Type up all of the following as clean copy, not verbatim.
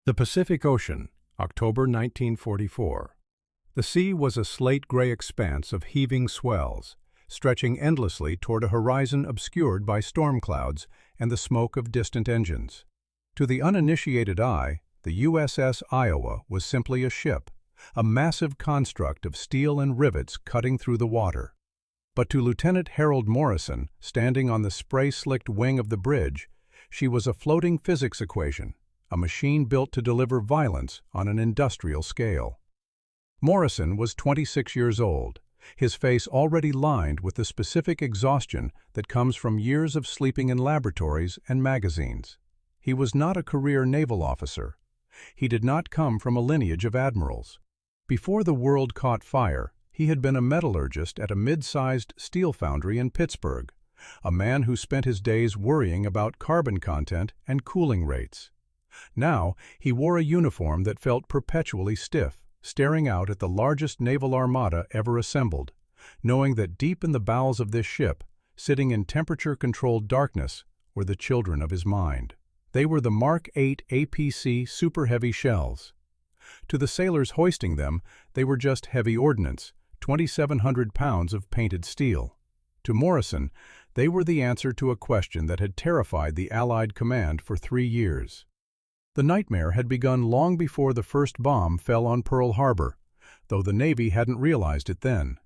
The Pacific Ocean, October 1944. The sea was a slate-gray expanse of heaving swells, stretching endlessly toward a horizon obscured by storm clouds and the smoke of distant engines. To the uninitiated eye, the USS Iowa was simply a ship, a massive construct of steel and rivets cutting through the water. But to Lieutenant Harold Morrison, standing on the spray-slicked wing of the bridge, she was a floating physics equation, a machine built to deliver violence on an industrial scale. Morrison was 26 years old, his face already lined with the specific exhaustion that comes from years of sleeping in laboratories and magazines. He was not a career naval officer. He did not come from a lineage of admirals. Before the world caught fire, he had been a metallurgist at a mid-sized steel foundry in Pittsburgh, a man who spent his days worrying about carbon content and cooling rates. Now, he wore a uniform that felt perpetually stiff, staring out at the largest naval armada ever assembled, knowing that deep in the bowels of this ship, sitting in temperature-controlled darkness, were the children of his mind. They were the Mark 8 APC Superheavy shells. To the sailors hoisting them, they were just heavy ordnance, 2,700 pounds of painted steel. To Morrison, they were the answer to a question that had terrified the Allied command for 3 years. The nightmare had begun long before the first bomb fell on Pearl Harbor, though the Navy hadn't realized it then.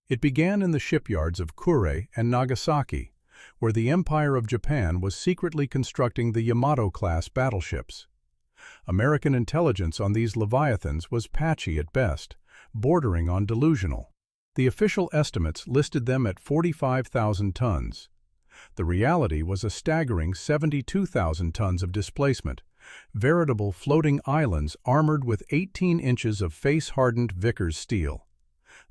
It began in the shipyards of Kure and Nagasaki, where the Empire of Japan was secretly constructing the Yamato-class battleships. American intelligence on these leviathans was patchy at best, bordering on delusional. The official estimates listed them at 45,000 tons. The reality was a staggering 72,000 tons of displacement, veritable floating islands armored with 18 inches of face-hardened Vickers steel.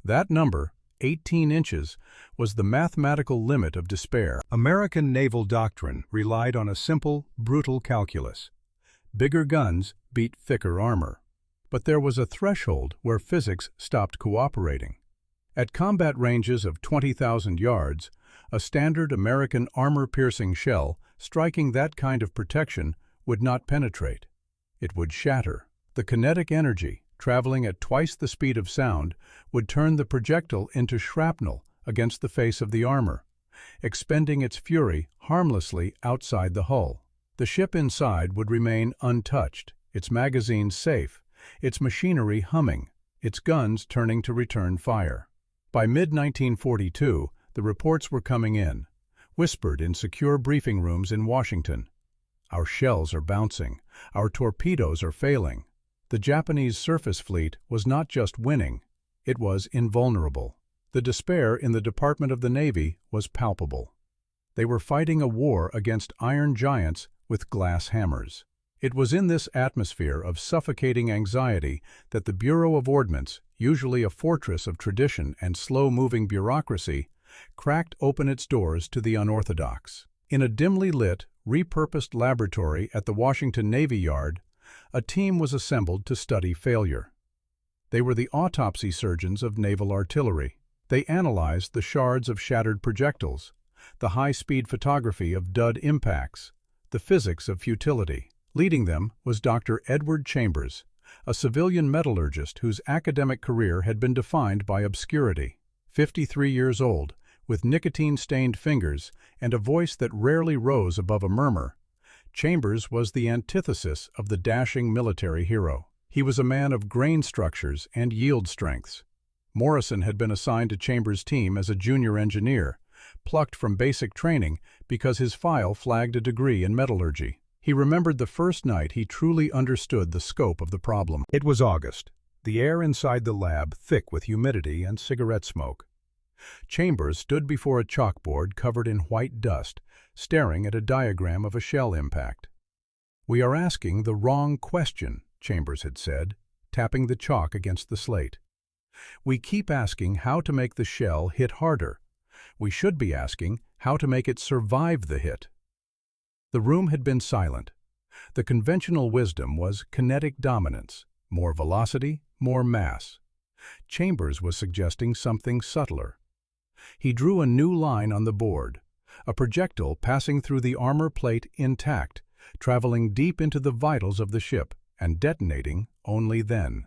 That number, 18 inches, was the mathematical limit of despair. American naval doctrine relied on a simple, brutal calculus. Bigger guns beat thicker armor. But there was a threshold where physics stopped cooperating. At combat ranges of 20,000 yards, a standard American armor-piercing shell striking that kind of protection would not penetrate. It would shatter. The kinetic energy, traveling at twice the speed of sound, would turn the projectile into shrapnel against the face of the armor, expending its fury harmlessly outside the hull. The ship inside would remain untouched, its magazines safe, its machinery humming, its guns turning to return fire. By mid-1942, the reports were coming in, whispered in secure briefing rooms in Washington. Our shells are bouncing. Our torpedoes are failing. The Japanese surface fleet was not just winning, it was invulnerable. The despair in the Department of the Navy was palpable. They were fighting a war against iron giants with glass hammers. It was in this atmosphere of suffocating anxiety that the Bureau of Ordnance, usually a fortress of tradition and slow-moving bureaucracy, cracked open its doors to the unorthodox. In a dimly lit, repurposed laboratory at the Washington Navy Yard, a team was assembled to study failure. They were the autopsy surgeons of naval artillery. They analyzed the shards of shattered projectiles, the high-speed photography of dud impacts, the physics of futility. Leading them was Dr. Edward Chambers, a civilian metallurgist whose academic career had been defined by obscurity. 53 years old, with nicotine-stained fingers and a voice that rarely rose above a murmur, Chambers was the antithesis of the dashing military hero. He was a man of grain structures and yield strengths. Morrison had been assigned to Chambers' team as a junior engineer, plucked from basic training because his file flagged a degree in metallurgy. He remembered the first night he truly understood the scope of the problem. It was August, the air inside the lab thick with humidity and cigarette smoke. Chambers stood before a chalkboard covered in white dust, staring at a diagram of a shell impact. "We are asking the wrong question," Chambers had said, tapping the chalk against the slate. "We keep asking how to make the shell hit harder. We should be asking how to make it survive the hit." The room had been silent. The conventional wisdom was kinetic dominance, more velocity, more mass. Chambers was suggesting something subtler. He drew a new line on the board, a projectile passing through the armor plate intact, traveling deep into the vitals of the ship, and detonating only then.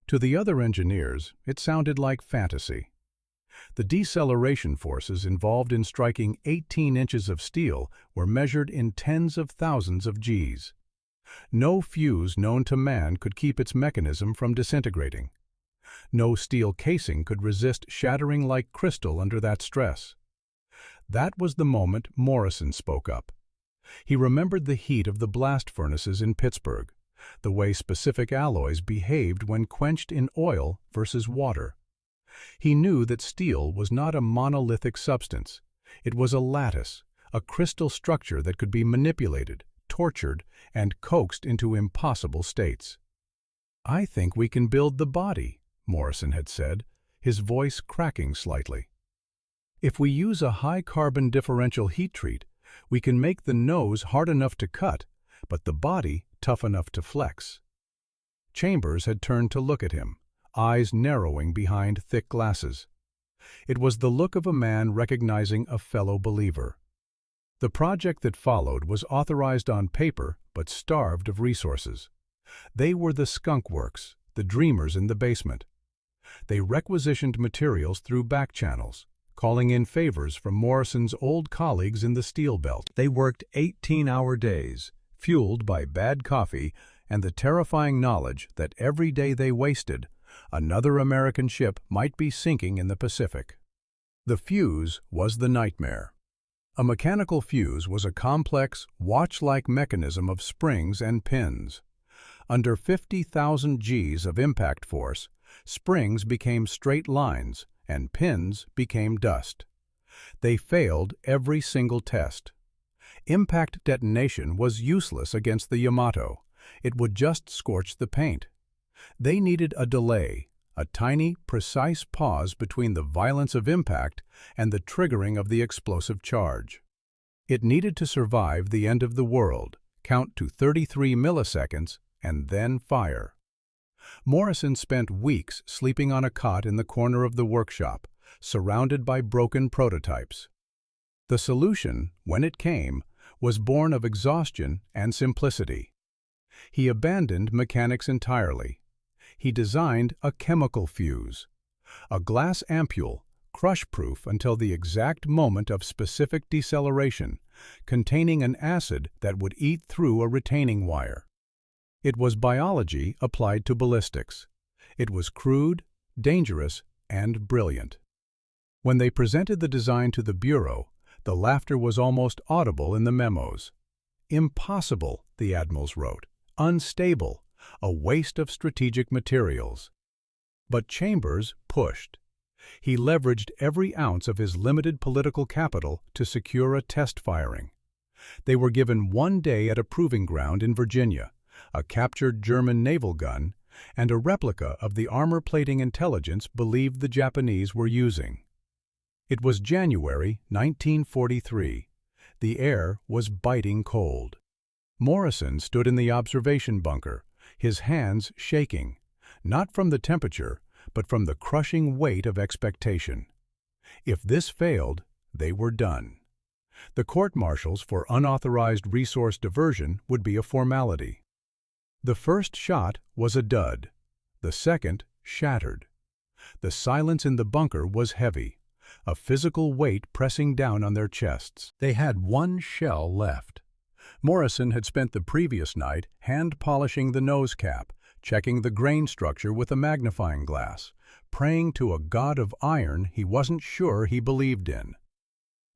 To the other engineers, it sounded like fantasy. The deceleration forces involved in striking 18 inches of steel were measured in tens of thousands of Gs. No fuse known to man could keep its mechanism from disintegrating. No steel casing could resist shattering like crystal under that stress. That was the moment Morrison spoke up. He remembered the heat of the blast furnaces in Pittsburgh, the way specific alloys behaved when quenched in oil versus water. He knew that steel was not a monolithic substance. It was a lattice, a crystal structure that could be manipulated, tortured, and coaxed into impossible states. "I think we can build the body," Morrison had said, his voice cracking slightly. "If we use a high-carbon differential heat treat, we can make the nose hard enough to cut, but the body tough enough to flex." Chambers had turned to look at him, eyes narrowing behind thick glasses. It was the look of a man recognizing a fellow believer. The project that followed was authorized on paper but starved of resources. They were the skunk works, the dreamers in the basement. They requisitioned materials through back channels, calling in favors from Morrison's old colleagues in the steel belt. They worked 18-hour days, fueled by bad coffee and the terrifying knowledge that every day they wasted, another American ship might be sinking in the Pacific. The fuse was the nightmare. A mechanical fuse was a complex, watch-like mechanism of springs and pins. Under 50,000 Gs of impact force, springs became straight lines and pins became dust. They failed every single test. Impact detonation was useless against the Yamato. It would just scorch the paint. They needed a delay, a tiny, precise pause between the violence of impact and the triggering of the explosive charge. It needed to survive the end of the world, count to 33 milliseconds, and then fire. Morrison spent weeks sleeping on a cot in the corner of the workshop, surrounded by broken prototypes. The solution, when it came, was born of exhaustion and simplicity. He abandoned mechanics entirely. He designed a chemical fuse, a glass ampule, crush-proof until the exact moment of specific deceleration, containing an acid that would eat through a retaining wire. It was biology applied to ballistics. It was crude, dangerous, and brilliant. When they presented the design to the Bureau, the laughter was almost audible in the memos. "Impossible," the Admirals wrote. "Unstable. A waste of strategic materials." But Chambers pushed. He leveraged every ounce of his limited political capital to secure a test firing. They were given 1 day at a proving ground in Virginia, a captured German naval gun, and a replica of the armor-plating intelligence believed the Japanese were using. It was January 1943. The air was biting cold. Morrison stood in the observation bunker, his hands shaking, not from the temperature, but from the crushing weight of expectation. If this failed, they were done. The court-martials for unauthorized resource diversion would be a formality. The first shot was a dud. The second shattered. The silence in the bunker was heavy, a physical weight pressing down on their chests. They had 1 shell left. Morrison had spent the previous night hand-polishing the nose cap, checking the grain structure with a magnifying glass, praying to a god of iron he wasn't sure he believed in.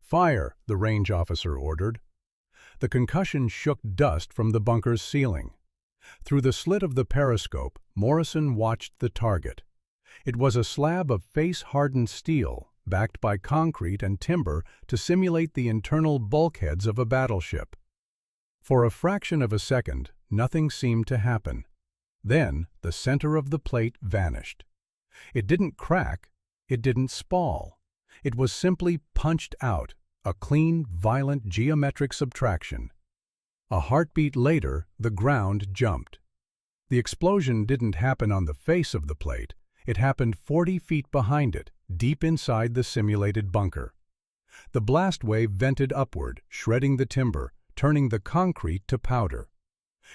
"Fire," the range officer ordered. The concussion shook dust from the bunker's ceiling. Through the slit of the periscope, Morrison watched the target. It was a slab of face-hardened steel, backed by concrete and timber to simulate the internal bulkheads of a battleship. For a fraction of a second, nothing seemed to happen. Then, the center of the plate vanished. It didn't crack, it didn't spall. It was simply punched out, a clean, violent geometric subtraction. A heartbeat later, the ground jumped. The explosion didn't happen on the face of the plate. It happened 40 feet behind it, deep inside the simulated bunker. The blast wave vented upward, shredding the timber, turning the concrete to powder.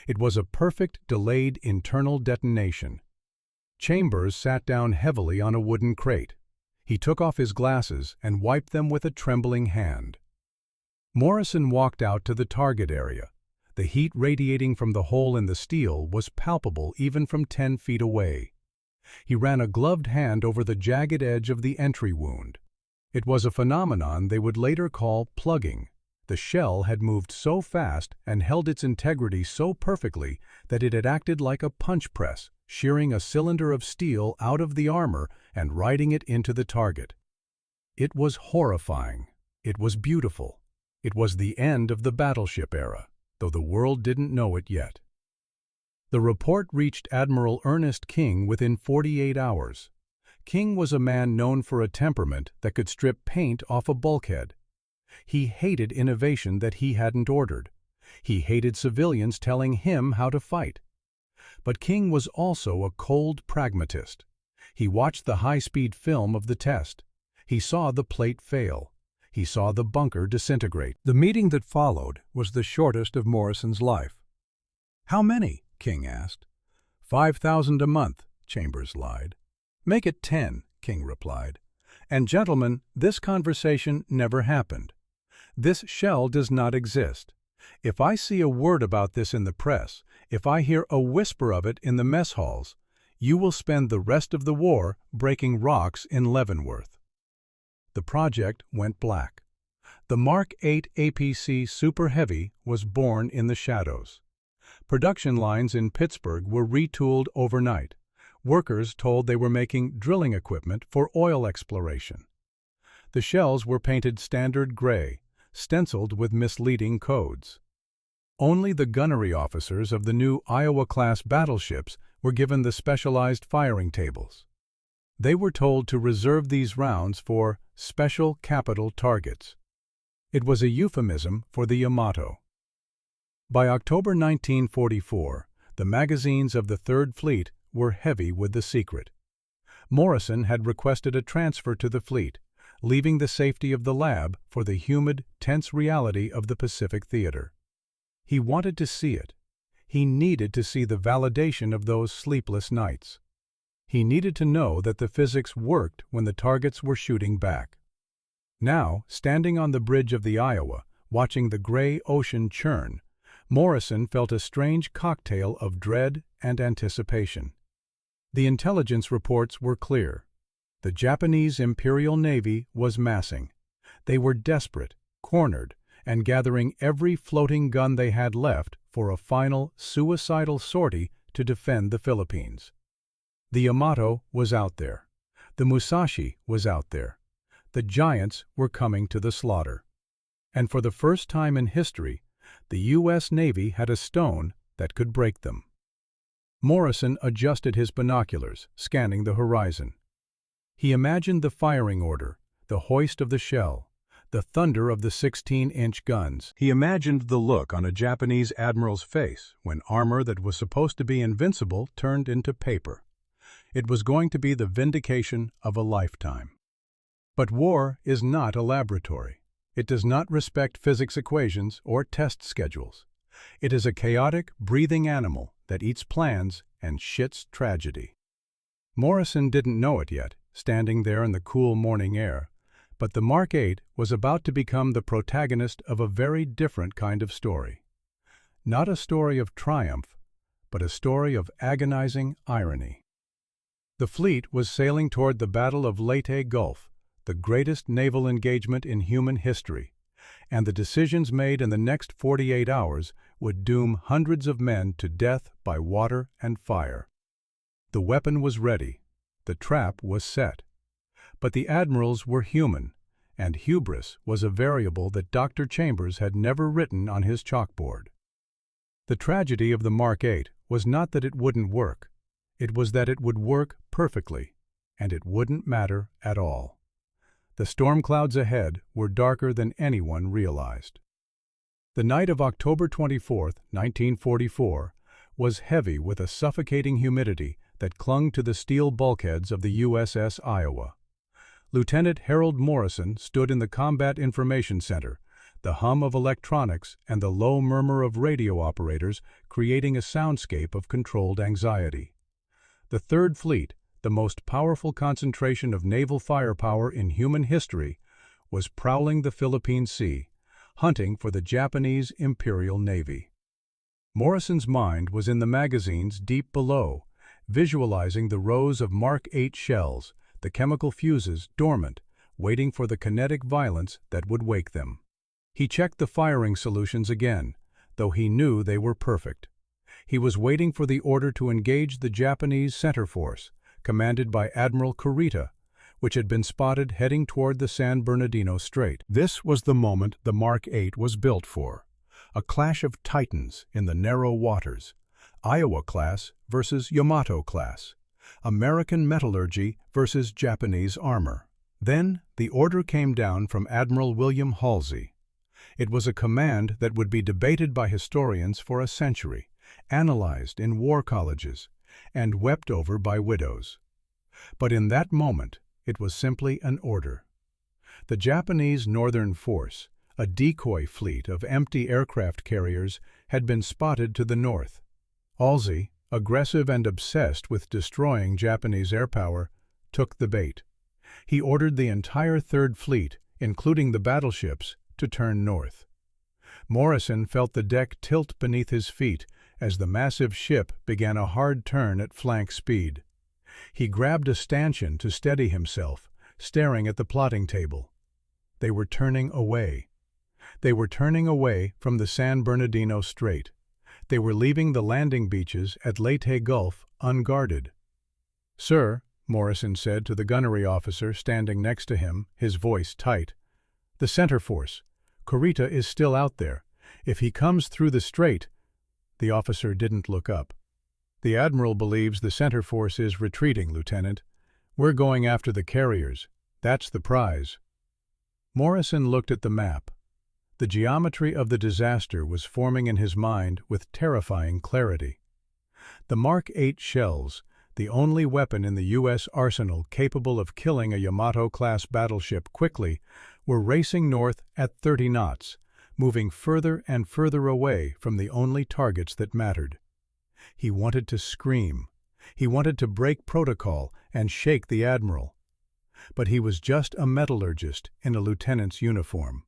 It was a perfect delayed internal detonation. Chambers sat down heavily on a wooden crate. He took off his glasses and wiped them with a trembling hand. Morrison walked out to the target area. The heat radiating from the hole in the steel was palpable even from 10 feet away. He ran a gloved hand over the jagged edge of the entry wound. It was a phenomenon they would later call plugging. The shell had moved so fast and held its integrity so perfectly that it had acted like a punch press, shearing a cylinder of steel out of the armor and riding it into the target. It was horrifying. It was beautiful. It was the end of the battleship era, though the world didn't know it yet. The report reached Admiral Ernest King within 48 hours. King was a man known for a temperament that could strip paint off a bulkhead. He hated innovation that he hadn't ordered. He hated civilians telling him how to fight. But King was also a cold pragmatist. He watched the high-speed film of the test. He saw the plate fail. He saw the bunker disintegrate. The meeting that followed was the shortest of Morrison's life. "How many?" King asked. 5,000 a month, Chambers lied. "Make it 10, King replied. "And gentlemen, this conversation never happened. This shell does not exist. If I see a word about this in the press, if I hear a whisper of it in the mess halls, you will spend the rest of the war breaking rocks in Leavenworth." The project went black. The Mark 8 APC Superheavy was born in the shadows. Production lines in Pittsburgh were retooled overnight. Workers told they were making drilling equipment for oil exploration. The shells were painted standard gray, stenciled with misleading codes. Only the gunnery officers of the new Iowa-class battleships were given the specialized firing tables. They were told to reserve these rounds for special capital targets. It was a euphemism for the Yamato. By October 1944, the magazines of the Third Fleet were heavy with the secret. Morrison had requested a transfer to the fleet, leaving the safety of the lab for the humid, tense reality of the Pacific theater. He wanted to see it. He needed to see the validation of those sleepless nights. He needed to know that the physics worked when the targets were shooting back. Now, standing on the bridge of the Iowa, watching the gray ocean churn, Morrison felt a strange cocktail of dread and anticipation. The intelligence reports were clear. The Japanese Imperial Navy was massing. They were desperate, cornered, and gathering every floating gun they had left for a final, suicidal sortie to defend the Philippines. The Yamato was out there. The Musashi was out there. The giants were coming to the slaughter. And for the first time in history, the U.S. Navy had a stone that could break them. Morrison adjusted his binoculars, scanning the horizon. He imagined the firing order, the hoist of the shell, the thunder of the 16-inch guns. He imagined the look on a Japanese admiral's face when armor that was supposed to be invincible turned into paper. It was going to be the vindication of a lifetime. But war is not a laboratory. It does not respect physics equations or test schedules. It is a chaotic, breathing animal that eats plans and shits tragedy. Morrison didn't know it yet, standing there in the cool morning air, but the Mark 8 was about to become the protagonist of a very different kind of story. Not a story of triumph, but a story of agonizing irony. The fleet was sailing toward the Battle of Leyte Gulf, the greatest naval engagement in human history, and the decisions made in the next 48 hours would doom hundreds of men to death by water and fire. The weapon was ready. The trap was set. But the admirals were human, and hubris was a variable that Dr. Chambers had never written on his chalkboard. The tragedy of the Mark 8 was not that it wouldn't work. It was that it would work perfectly, and it wouldn't matter at all. The storm clouds ahead were darker than anyone realized. The night of October 24, 1944, was heavy with a suffocating humidity that clung to the steel bulkheads of the USS Iowa. Lieutenant Harold Morrison stood in the Combat Information Center, the hum of electronics and the low murmur of radio operators creating a soundscape of controlled anxiety. The Third Fleet, the most powerful concentration of naval firepower in human history, was prowling the Philippine Sea, hunting for the Japanese Imperial Navy. Morrison's mind was in the magazines deep below, visualizing the rows of Mark 8 shells, the chemical fuses dormant, waiting for the kinetic violence that would wake them. He checked the firing solutions again, though he knew they were perfect. He was waiting for the order to engage the Japanese center force, commanded by Admiral Kurita, which had been spotted heading toward the San Bernardino Strait. This was the moment the Mark 8 was built for. A clash of titans in the narrow waters. Iowa class versus Yamato class. American metallurgy versus Japanese armor. Then the order came down from Admiral William Halsey. It was a command that would be debated by historians for a century, analyzed in war colleges, and wept over by widows. But in that moment, it was simply an order. The Japanese Northern Force, a decoy fleet of empty aircraft carriers, had been spotted to the north. Halsey, aggressive and obsessed with destroying Japanese air power, took the bait. He ordered the entire Third Fleet, including the battleships, to turn north. Morrison felt the deck tilt beneath his feet as the massive ship began a hard turn at flank speed. He grabbed a stanchion to steady himself, staring at the plotting table. They were turning away. They were turning away from the San Bernardino Strait. They were leaving the landing beaches at Leyte Gulf unguarded. "Sir," Morrison said to the gunnery officer standing next to him, his voice tight, "the center force. Kurita is still out there. If he comes through the strait—" The officer didn't look up. "The Admiral believes the center force is retreating, Lieutenant. We're going after the carriers. That's the prize." Morrison looked at the map. The geometry of the disaster was forming in his mind with terrifying clarity. The Mark 8 shells, the only weapon in the U.S. arsenal capable of killing a Yamato-class battleship quickly, were racing north at 30 knots, moving further and further away from the only targets that mattered. He wanted to scream. He wanted to break protocol and shake the Admiral. But he was just a metallurgist in a lieutenant's uniform.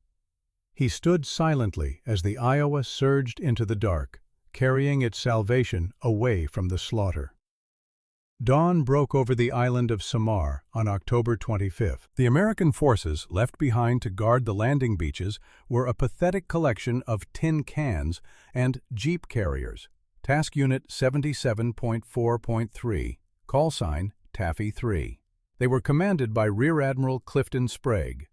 He stood silently as the Iowa surged into the dark, carrying its salvation away from the slaughter. Dawn broke over the island of Samar on October 25th. The American forces left behind to guard the landing beaches were a pathetic collection of tin cans and jeep carriers. Task Unit 77.4.3, call sign Taffy 3. They were commanded by Rear Admiral Clifton Sprague.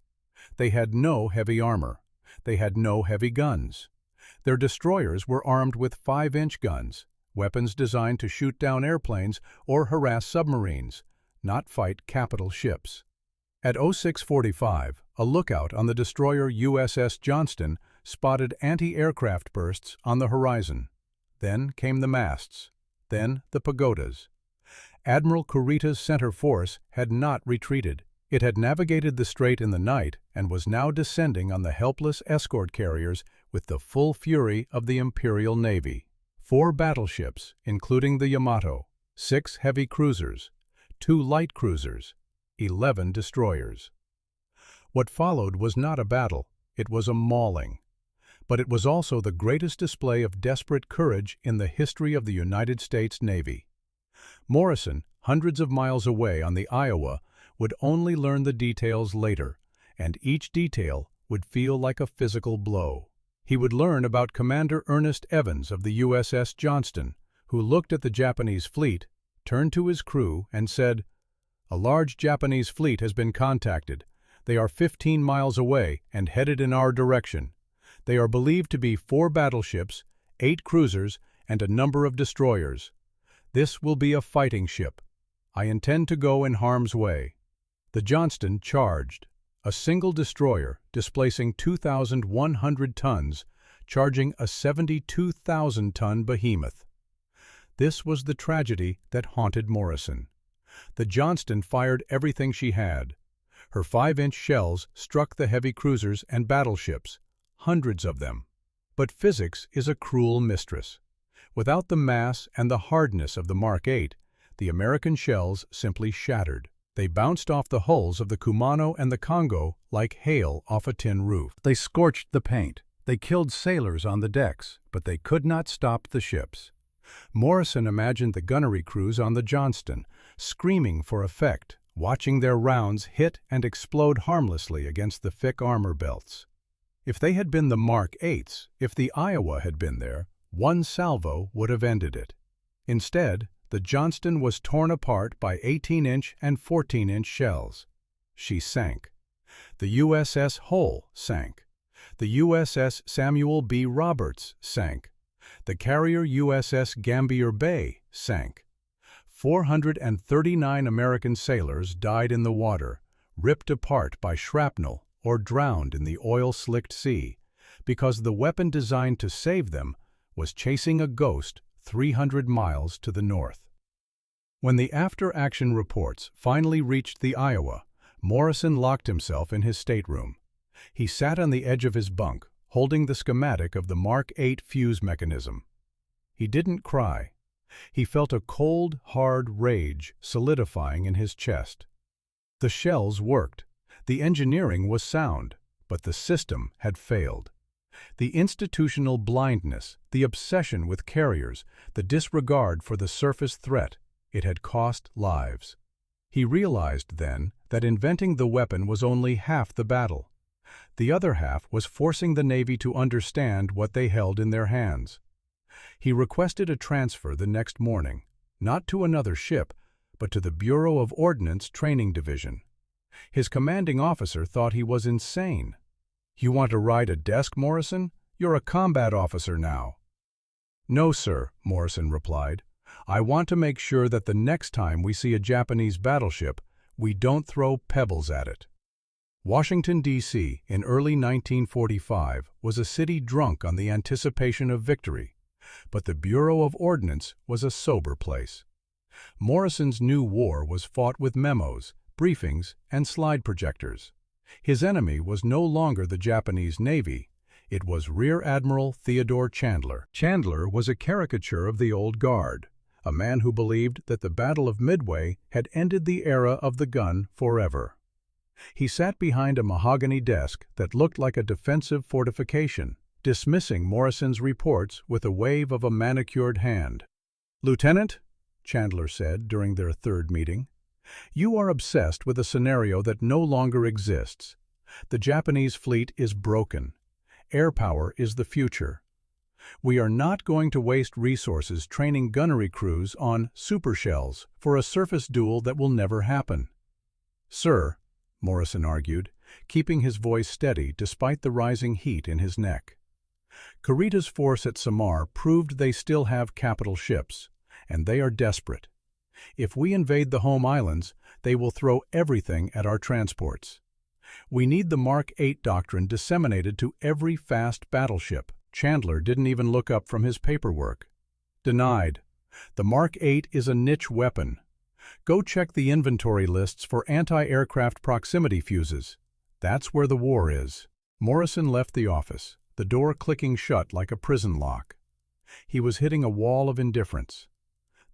They had no heavy armor. They had no heavy guns. Their destroyers were armed with 5-inch guns, weapons designed to shoot down airplanes or harass submarines, not fight capital ships. At 06:45, a lookout on the destroyer USS Johnston spotted anti-aircraft bursts on the horizon. Then came the masts. Then the pagodas. Admiral Kurita's center force had not retreated. It had navigated the strait in the night and was now descending on the helpless escort carriers with the full fury of the Imperial Navy. 4 battleships, including the Yamato, 6 heavy cruisers, 2 light cruisers, 11 destroyers. What followed was not a battle, it was a mauling. But it was also the greatest display of desperate courage in the history of the United States Navy. Morrison, hundreds of miles away on the Iowa, would only learn the details later, and each detail would feel like a physical blow. He would learn about Commander Ernest Evans of the USS Johnston, who looked at the Japanese fleet, turned to his crew, and said, "A large Japanese fleet has been contacted. They are 15 miles away and headed in our direction. They are believed to be 4 battleships, 8 cruisers, and a number of destroyers. This will be a fighting ship. I intend to go in harm's way." The Johnston charged, a single destroyer displacing 2,100 tons, charging a 72,000-ton behemoth. This was the tragedy that haunted Morrison. The Johnston fired everything she had. Her 5-inch shells struck the heavy cruisers and battleships, hundreds of them. But physics is a cruel mistress. Without the mass and the hardness of the Mark 8, the American shells simply shattered. They bounced off the hulls of the Kumano and the Congo like hail off a tin roof. They scorched the paint. They killed sailors on the decks, but they could not stop the ships. Morrison imagined the gunnery crews on the Johnston, screaming for effect, watching their rounds hit and explode harmlessly against the thick armor belts. If they had been the Mark 8s, if the Iowa had been there, one salvo would have ended it. Instead, the Johnston was torn apart by 18-inch and 14-inch shells. She sank. The USS Hull sank. The USS Samuel B. Roberts sank. The carrier USS Gambier Bay sank. 439 American sailors died in the water, ripped apart by shrapnel or drowned in the oil-slicked sea, because the weapon designed to save them was chasing a ghost 300 miles to the north. When the after-action reports finally reached the Iowa, Morrison locked himself in his stateroom. He sat on the edge of his bunk, holding the schematic of the Mark 8 fuse mechanism. He didn't cry. He felt a cold, hard rage solidifying in his chest. The shells worked. The engineering was sound, but the system had failed. The institutional blindness, the obsession with carriers, the disregard for the surface threat, it had cost lives. He realized then that inventing the weapon was only half the battle. The other half was forcing the Navy to understand what they held in their hands. He requested a transfer the next morning, not to another ship, but to the Bureau of Ordnance Training Division. His commanding officer thought he was insane. "You want to ride a desk, Morrison? You're a combat officer now." "No, sir," Morrison replied. "I want to make sure that the next time we see a Japanese battleship, we don't throw pebbles at it." Washington, D.C., in early 1945, was a city drunk on the anticipation of victory, but the Bureau of Ordnance was a sober place. Morrison's new war was fought with memos, briefings, and slide projectors. His enemy was no longer the Japanese Navy. It was Rear Admiral Theodore Chandler. Chandler was a caricature of the old guard, a man who believed that the Battle of Midway had ended the era of the gun forever. He sat behind a mahogany desk that looked like a defensive fortification, dismissing Morrison's reports with a wave of a manicured hand. "Lieutenant," Chandler said during their third meeting, "you are obsessed with a scenario that no longer exists. The Japanese fleet is broken. Air power is the future. We are not going to waste resources training gunnery crews on supershells for a surface duel that will never happen." "Sir," Morrison argued, keeping his voice steady despite the rising heat in his neck. "Kurita's force at Samar proved they still have capital ships, and they are desperate. If we invade the home islands, they will throw everything at our transports. We need the Mark 8 doctrine disseminated to every fast battleship." Chandler didn't even look up from his paperwork. "Denied. The Mark 8 is a niche weapon. Go check the inventory lists for anti-aircraft proximity fuses. That's where the war is." Morrison left the office, the door clicking shut like a prison lock. He was hitting a wall of indifference.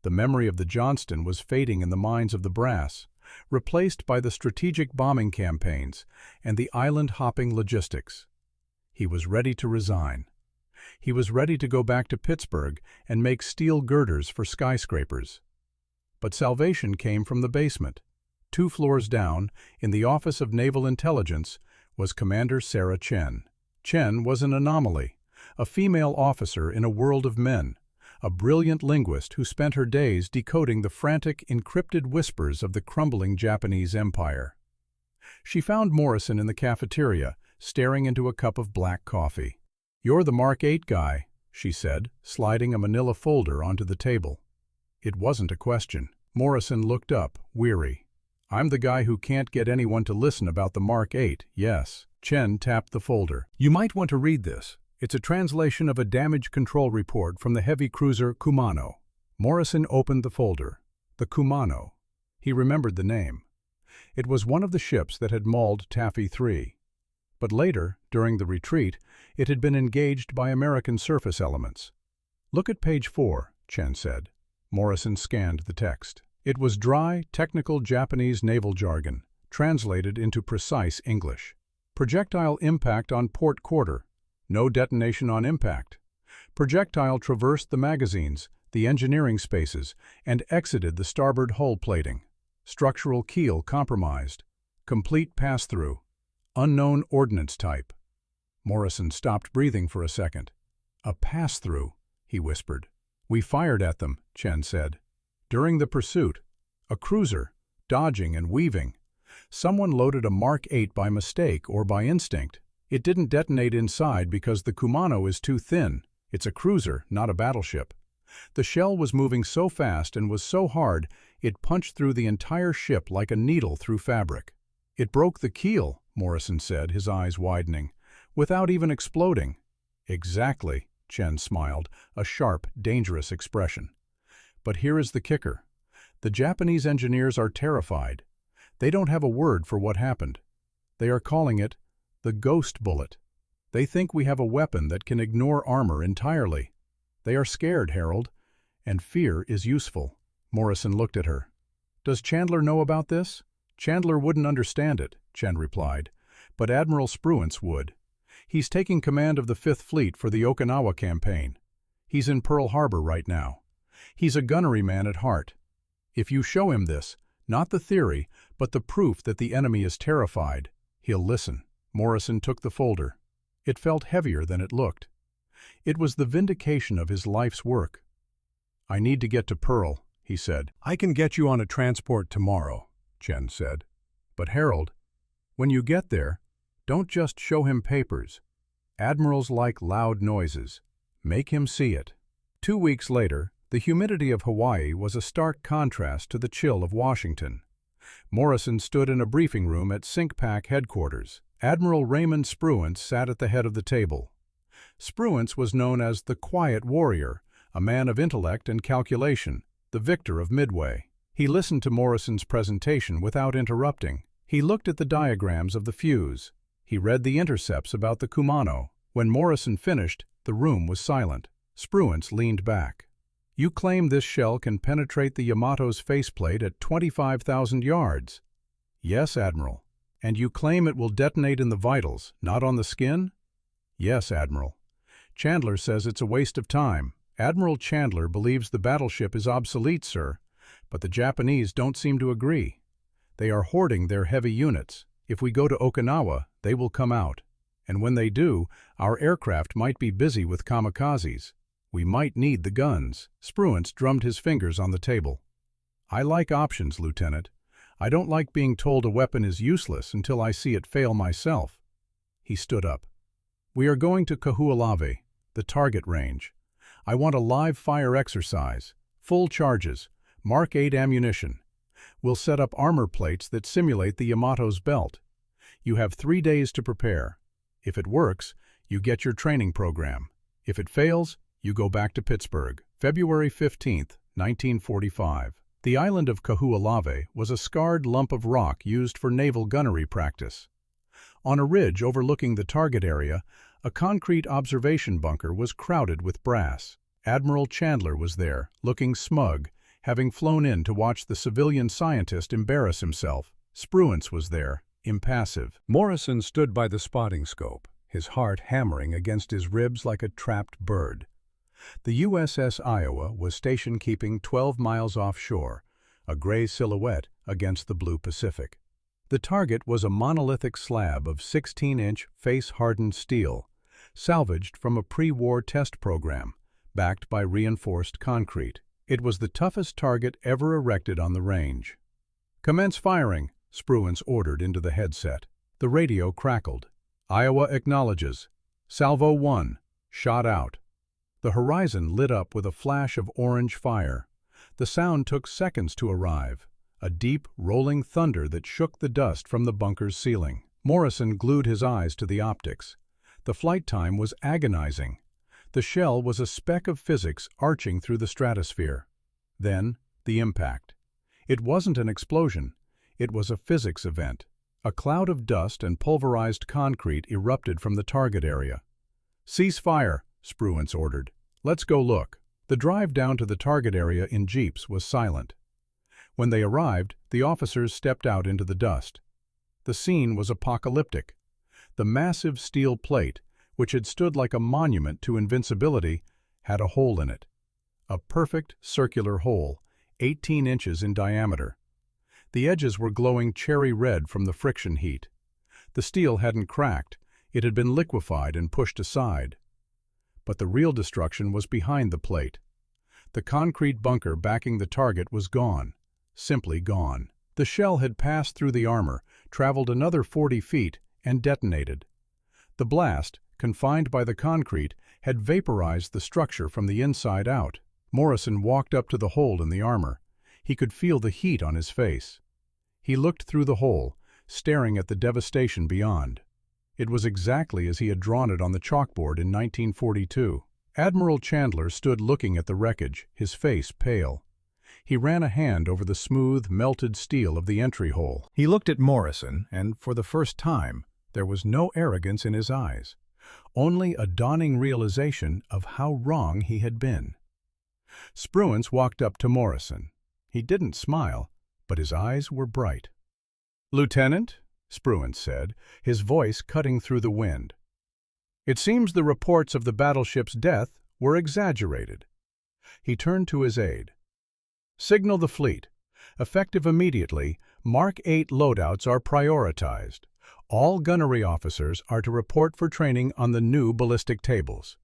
The memory of the Johnston was fading in the minds of the brass, replaced by the strategic bombing campaigns and the island-hopping logistics. He was ready to resign. He was ready to go back to Pittsburgh and make steel girders for skyscrapers. But salvation came from the basement. 2 floors down, in the Office of Naval Intelligence, was Commander Sarah Chen. Chen was an anomaly, a female officer in a world of men, a brilliant linguist who spent her days decoding the frantic, encrypted whispers of the crumbling Japanese empire. She found Morrison in the cafeteria, staring into a cup of black coffee. "You're the Mark 8 guy," she said, sliding a manila folder onto the table. It wasn't a question. Morrison looked up, weary. "I'm the guy who can't get anyone to listen about the Mark 8, yes." Chen tapped the folder. "You might want to read this. It's a translation of a damage control report from the heavy cruiser Kumano." Morrison opened the folder. The Kumano. He remembered the name. It was one of the ships that had mauled Taffy 3. But later, during the retreat, it had been engaged by American surface elements. "Look at page 4, Chen said. Morrison scanned the text. It was dry, technical Japanese naval jargon, translated into precise English. Projectile impact on port quarter. No detonation on impact. Projectile traversed the magazines, the engineering spaces, and exited the starboard hull plating. Structural keel compromised. Complete pass-through. Unknown ordnance type." Morrison stopped breathing for a second. "A pass-through," he whispered. "We fired at them," Chen said. "During the pursuit. A cruiser, dodging and weaving. Someone loaded a Mark 8 by mistake or by instinct. It didn't detonate inside because the Kumano is too thin. It's a cruiser, not a battleship. The shell was moving so fast and was so hard, it punched through the entire ship like a needle through fabric." "It broke the keel," Morrison said, his eyes widening, "without even exploding." "Exactly," Chen smiled, a sharp, dangerous expression. "But here is the kicker. The Japanese engineers are terrified. They don't have a word for what happened. They are calling it the ghost bullet. They think we have a weapon that can ignore armor entirely. They are scared, Harold, and fear is useful." Morrison looked at her. "Does Chandler know about this?" "Chandler wouldn't understand it," Chen replied, "but Admiral Spruance would. He's taking command of the Fifth Fleet for the Okinawa campaign. He's in Pearl Harbor right now. He's a gunnery man at heart. If you show him this, not the theory, but the proof that the enemy is terrified, he'll listen." Morrison took the folder. It felt heavier than it looked. It was the vindication of his life's work. "I need to get to Pearl," he said. "I can get you on a transport tomorrow," Chen said. "But Harold, when you get there, don't just show him papers. Admirals like loud noises. Make him see it." 2 weeks later, the humidity of Hawaii was a stark contrast to the chill of Washington. Morrison stood in a briefing room at SINCPAC headquarters. Admiral Raymond Spruance sat at the head of the table. Spruance was known as the Quiet Warrior, a man of intellect and calculation, the victor of Midway. He listened to Morrison's presentation without interrupting. He looked at the diagrams of the fuse. He read the intercepts about the Kumano. When Morrison finished, the room was silent. Spruance leaned back. "You claim this shell can penetrate the Yamato's faceplate at 25,000 yards. "Yes, Admiral." "And you claim it will detonate in the vitals, not on the skin?" "Yes, Admiral." "Chandler says it's a waste of time." "Admiral Chandler believes the battleship is obsolete, sir, but the Japanese don't seem to agree. They are hoarding their heavy units. If we go to Okinawa, they will come out. And when they do, our aircraft might be busy with kamikazes. We might need the guns." Spruance drummed his fingers on the table. "I like options, Lieutenant. I don't like being told a weapon is useless until I see it fail myself." He stood up. "We are going to Kahu'ulave, the target range. I want a live fire exercise, full charges, Mark 8 ammunition. We'll set up armor plates that simulate the Yamato's belt. You have 3 days to prepare. If it works, you get your training program. If it fails, you go back to Pittsburgh." February 15, 1945. The island of Kahu'ulave was a scarred lump of rock used for naval gunnery practice. On a ridge overlooking the target area, a concrete observation bunker was crowded with brass. Admiral Chandler was there, looking smug, having flown in to watch the civilian scientist embarrass himself. Spruance was there, impassive. Morrison stood by the spotting scope, his heart hammering against his ribs like a trapped bird. The USS Iowa was station keeping 12 miles offshore, a gray silhouette against the blue Pacific. The target was a monolithic slab of 16-inch face-hardened steel, salvaged from a pre-war test program, backed by reinforced concrete. It was the toughest target ever erected on the range. "Commence firing," Spruance ordered into the headset. The radio crackled. "Iowa acknowledges. Salvo 1. Shot out." The horizon lit up with a flash of orange fire. The sound took seconds to arrive, a deep, rolling thunder that shook the dust from the bunker's ceiling. Morrison glued his eyes to the optics. The flight time was agonizing. The shell was a speck of physics arching through the stratosphere. Then, the impact. It wasn't an explosion. It was a physics event, A cloud of dust and pulverized concrete erupted from the target area. "Cease fire," Spruance ordered. "Let's go look." The drive down to the target area in jeeps was silent. When they arrived, the officers stepped out into the dust. The scene was apocalyptic. The massive steel plate, which had stood like a monument to invincibility, had a hole in it. A perfect circular hole, 18 inches in diameter. The edges were glowing cherry red from the friction heat. The steel hadn't cracked, it had been liquefied and pushed aside. But the real destruction was behind the plate. The concrete bunker backing the target was gone, simply gone. The shell had passed through the armor, traveled another 40 feet, and detonated. The blast, confined by the concrete, had vaporized the structure from the inside out. Morrison walked up to the hole in the armor. He could feel the heat on his face. He looked through the hole, staring at the devastation beyond. It was exactly as he had drawn it on the chalkboard in 1942. Admiral Chandler stood looking at the wreckage, his face pale. He ran a hand over the smooth, melted steel of the entry hole. He looked at Morrison, and for the first time, there was no arrogance in his eyes, only a dawning realization of how wrong he had been. Spruance walked up to Morrison. He didn't smile, but his eyes were bright. "Lieutenant," Spruance said, his voice cutting through the wind, "it seems the reports of the battleship's death were exaggerated." He turned to his aide. "Signal the fleet. Effective immediately, Mark 8 loadouts are prioritized. All gunnery officers are to report for training on the new ballistic tables.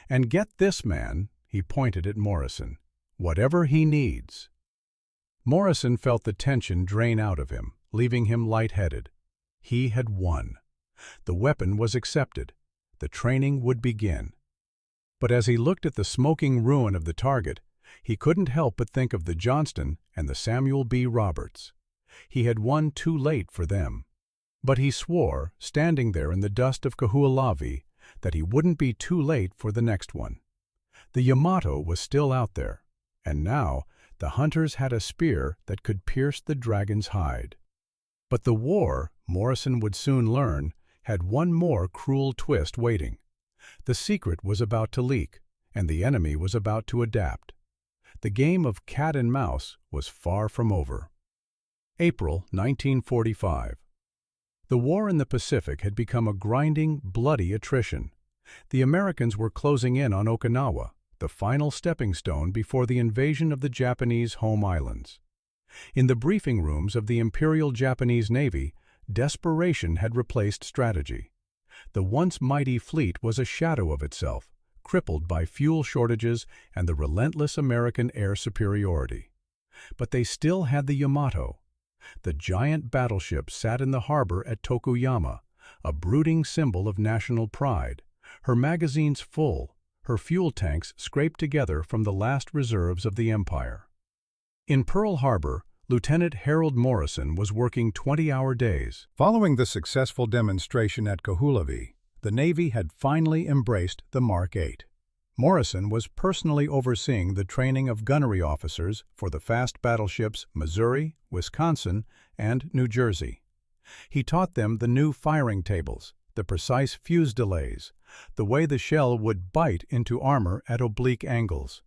And get this man," he pointed at Morrison, "whatever he needs." Morrison felt the tension drain out of him, leaving him lightheaded. He had won. The weapon was accepted. The training would begin. But as he looked at the smoking ruin of the target, he couldn't help but think of the Johnston and the Samuel B. Roberts. He had won too late for them. But he swore, standing there in the dust of Kahu'ulavi, that he wouldn't be too late for the next one. The Yamato was still out there, and now the hunters had a spear that could pierce the dragon's hide. But the war, Morrison would soon learn, had one more cruel twist waiting. The secret was about to leak, and the enemy was about to adapt. The game of cat and mouse was far from over. April 1945. The war in the Pacific had become a grinding, bloody attrition. The Americans were closing in on Okinawa, the final stepping stone before the invasion of the Japanese home islands. In the briefing rooms of the Imperial Japanese Navy, desperation had replaced strategy. The once mighty fleet was a shadow of itself, crippled by fuel shortages and the relentless American air superiority. But they still had the Yamato. The giant battleship sat in the harbor at Tokuyama, a brooding symbol of national pride, her magazines full, her fuel tanks scraped together from the last reserves of the empire. In Pearl Harbor, Lieutenant Harold Morrison was working 20-hour days. Following the successful demonstration at Kahu'ulavi, the Navy had finally embraced the Mark 8. Morrison was personally overseeing the training of gunnery officers for the fast battleships Missouri, Wisconsin, and New Jersey. He taught them the new firing tables, the precise fuse delays, the way the shell would bite into armor at oblique angles.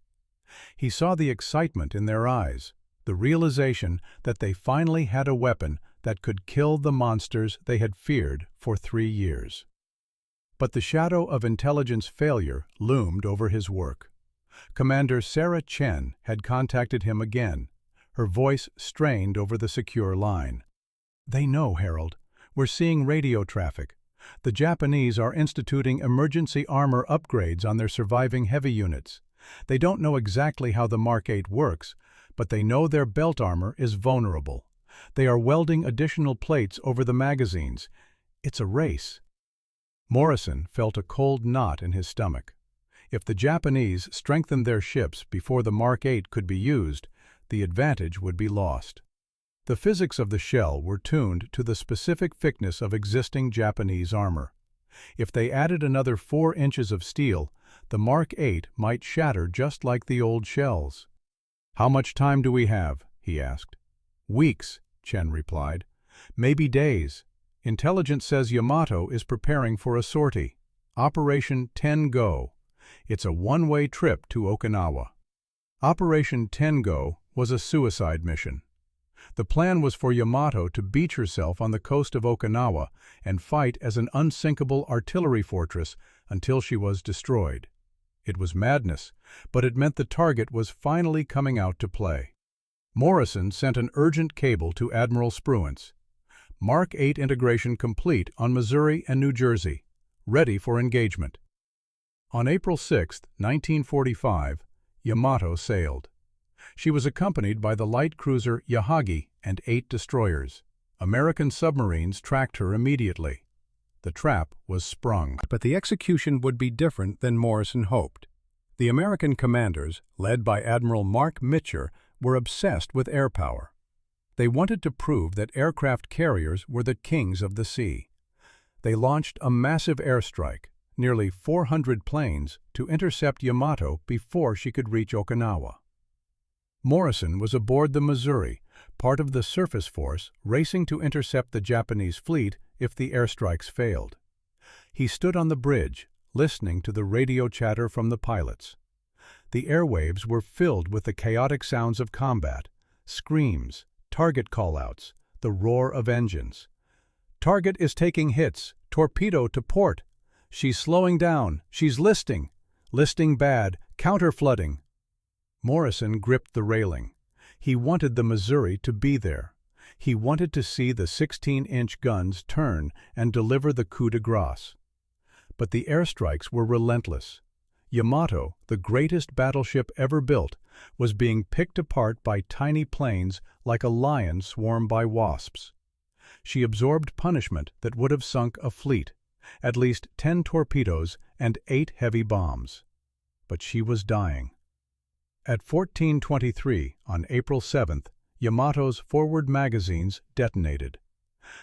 He saw the excitement in their eyes, the realization that they finally had a weapon that could kill the monsters they had feared for 3 years. But the shadow of intelligence failure loomed over his work. Commander Sarah Chen had contacted him again, her voice strained over the secure line. "They know, Harold. We're seeing radio traffic. The Japanese are instituting emergency armor upgrades on their surviving heavy units. They don't know exactly how the Mark 8 works, but they know their belt armor is vulnerable. They are welding additional plates over the magazines. It's a race." Morrison felt a cold knot in his stomach. If the Japanese strengthened their ships before the Mark 8 could be used, the advantage would be lost. The physics of the shell were tuned to the specific thickness of existing Japanese armor. If they added another 4 inches of steel, the Mark 8 might shatter just like the old shells. "How much time do we have?" he asked. "Weeks," Chen replied. "Maybe days. Intelligence says Yamato is preparing for a sortie. Operation 10 Go. It's a one-way trip to Okinawa. Operation 10 Go was a suicide mission. The plan was for Yamato to beach herself on the coast of Okinawa and fight as an unsinkable artillery fortress until she was destroyed. It was madness, but it meant the target was finally coming out to play. Morrison sent an urgent cable to Admiral Spruance. Mark 8 integration complete on Missouri and New Jersey, ready for engagement. On April 6, 1945, Yamato sailed. She was accompanied by the light cruiser Yahagi and 8 destroyers. American submarines tracked her immediately. The trap was sprung. But the execution would be different than Morrison hoped. The American commanders, led by Admiral Mark Mitcher, were obsessed with air power. They wanted to prove that aircraft carriers were the kings of the sea. They launched a massive airstrike, nearly 400 planes, to intercept Yamato before she could reach Okinawa. Morrison was aboard the Missouri, part of the surface force racing to intercept the Japanese fleet if the airstrikes failed. He stood on the bridge, listening to the radio chatter from the pilots. The airwaves were filled with the chaotic sounds of combat, screams, target callouts, the roar of engines. "Target is taking hits, torpedo to port. She's slowing down, she's listing. Listing bad, counter-flooding." Morrison gripped the railing. He wanted the Missouri to be there. He wanted to see the 16-inch guns turn and deliver the coup de grace. But the airstrikes were relentless. Yamato, the greatest battleship ever built, was being picked apart by tiny planes like a lion swarmed by wasps. She absorbed punishment that would have sunk a fleet, at least 10 torpedoes and 8 heavy bombs. But she was dying. At 14:23 on April 7th, Yamato's forward magazines detonated.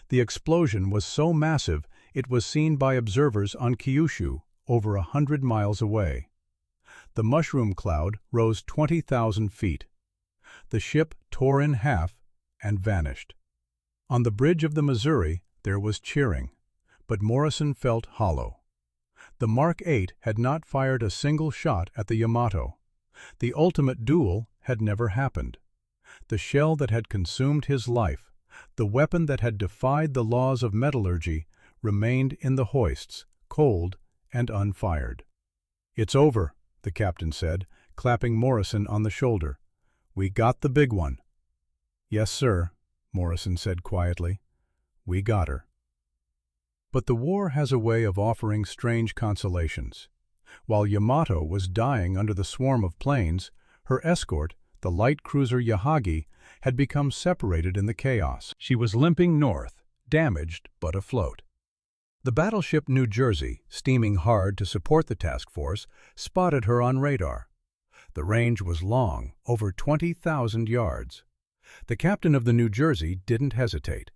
The explosion was so massive it was seen by observers on Kyushu, over 100 miles away. The mushroom cloud rose 20,000 feet. The ship tore in half and vanished. On the bridge of the Missouri there was cheering, but Morrison felt hollow. The Mark 8 had not fired a single shot at the Yamato. The ultimate duel had never happened. The shell that had consumed his life, the weapon that had defied the laws of metallurgy, remained in the hoists, cold and unfired. "It's over," the captain said, clapping Morrison on the shoulder. "We got the big one." "Yes, sir," Morrison said quietly. "We got her." But the war has a way of offering strange consolations. While Yamato was dying under the swarm of planes, her escort, the light cruiser Yahagi, had become separated in the chaos. She was limping north, damaged but afloat. The battleship New Jersey, steaming hard to support the task force, spotted her on radar. The range was long, over 20,000 yards. The captain of the New Jersey didn't hesitate.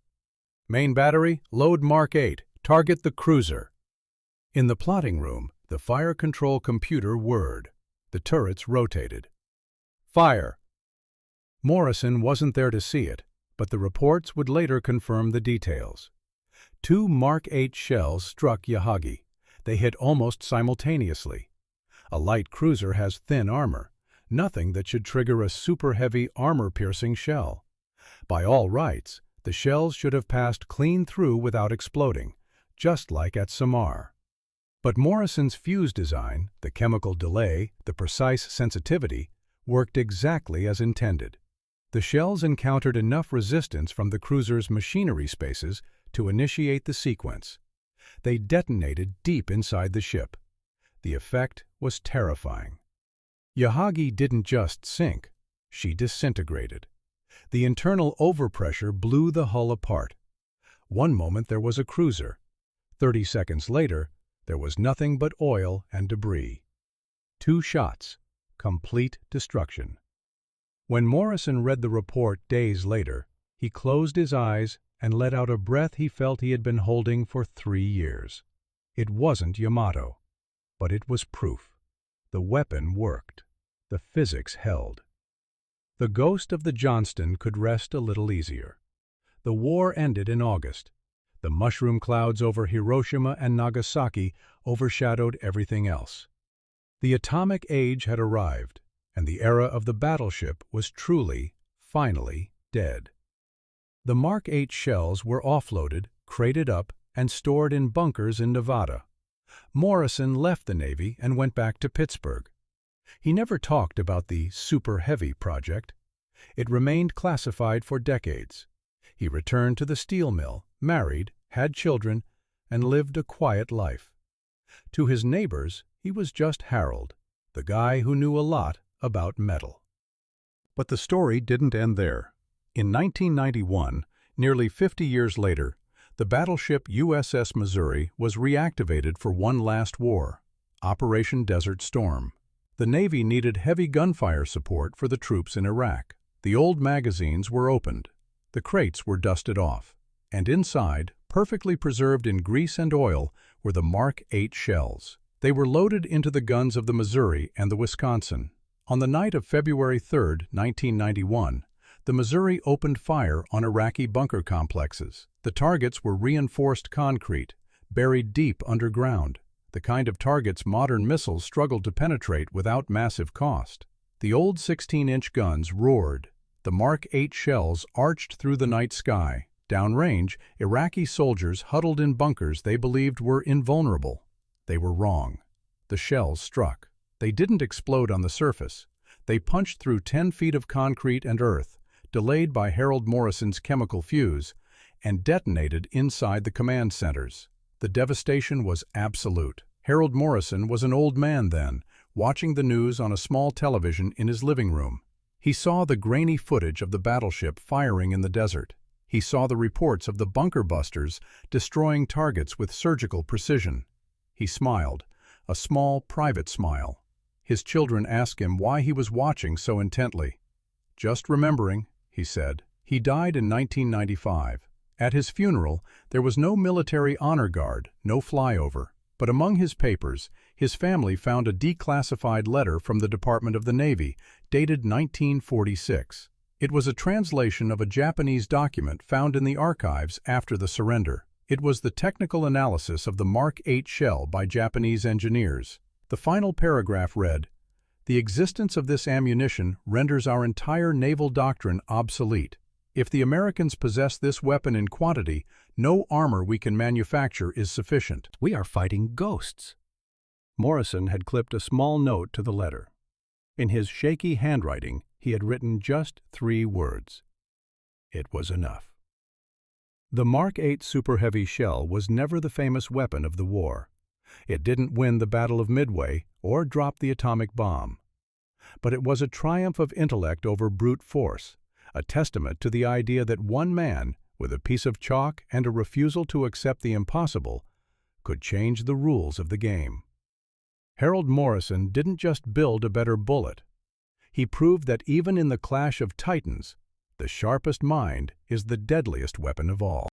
"Main battery, load Mark 8, target the cruiser." In the plotting room, the fire control computer whirred. The turrets rotated. "Fire!" Morrison wasn't there to see it, but the reports would later confirm the details. 2 Mark 8 shells struck Yahagi. They hit almost simultaneously. A light cruiser has thin armor, nothing that should trigger a super-heavy armor-piercing shell. By all rights, the shells should have passed clean through without exploding, just like at Samar. But Morrison's fuse design, the chemical delay, the precise sensitivity, worked exactly as intended. The shells encountered enough resistance from the cruiser's machinery spaces to initiate the sequence. They detonated deep inside the ship. The effect was terrifying. Yahagi didn't just sink, she disintegrated. The internal overpressure blew the hull apart. One moment there was a cruiser. 30 seconds later, there was nothing but oil and debris. 2 shots, complete destruction. When Morrison read the report days later, he closed his eyes and let out a breath he felt he had been holding for 3 years. It wasn't Yamato, but it was proof. The weapon worked. The physics held. The ghost of the Johnston could rest a little easier. The war ended in August. The mushroom clouds over Hiroshima and Nagasaki overshadowed everything else. The atomic age had arrived, and the era of the battleship was truly, finally, dead. The Mark 8 shells were offloaded, crated up, and stored in bunkers in Nevada. Morrison left the Navy and went back to Pittsburgh. He never talked about the Superheavy project. It remained classified for decades. He returned to the steel mill, married, had children, and lived a quiet life. To his neighbors, he was just Harold, the guy who knew a lot about metal. But the story didn't end there. In 1991, nearly 50 years later, the battleship USS Missouri was reactivated for one last war, Operation Desert Storm. The Navy needed heavy gunfire support for the troops in Iraq. The old magazines were opened. The crates were dusted off. And inside, perfectly preserved in grease and oil, were the Mark 8 shells. They were loaded into the guns of the Missouri and the Wisconsin. On the night of February 3, 1991, the Missouri opened fire on Iraqi bunker complexes. The targets were reinforced concrete, buried deep underground, the kind of targets modern missiles struggled to penetrate without massive cost. The old 16-inch guns roared. The Mark 8 shells arched through the night sky. Downrange, Iraqi soldiers huddled in bunkers they believed were invulnerable. They were wrong. The shells struck. They didn't explode on the surface. They punched through 10 feet of concrete and earth, delayed by Harold Morrison's chemical fuse, and detonated inside the command centers. The devastation was absolute. Harold Morrison was an old man then, watching the news on a small television in his living room. He saw the grainy footage of the battleship firing in the desert. He saw the reports of the bunker busters destroying targets with surgical precision. He smiled, a small, private smile. His children asked him why he was watching so intently. "Just remembering," he said. He died in 1995. At his funeral, there was no military honor guard, no flyover. But among his papers, his family found a declassified letter from the Department of the Navy, dated 1946. It was a translation of a Japanese document found in the archives after the surrender. It was the technical analysis of the Mark 8 shell by Japanese engineers. The final paragraph read, "The existence of this ammunition renders our entire naval doctrine obsolete. If the Americans possess this weapon in quantity, no armor we can manufacture is sufficient. We are fighting ghosts." Morrison had clipped a small note to the letter. In his shaky handwriting, he had written just 3 words. It was enough. The Mark 8 Superheavy shell was never the famous weapon of the war. It didn't win the Battle of Midway or drop the atomic bomb. But it was a triumph of intellect over brute force, a testament to the idea that one man, with a piece of chalk and a refusal to accept the impossible, could change the rules of the game. Harold Morrison didn't just build a better bullet. He proved that even in the clash of titans, the sharpest mind is the deadliest weapon of all.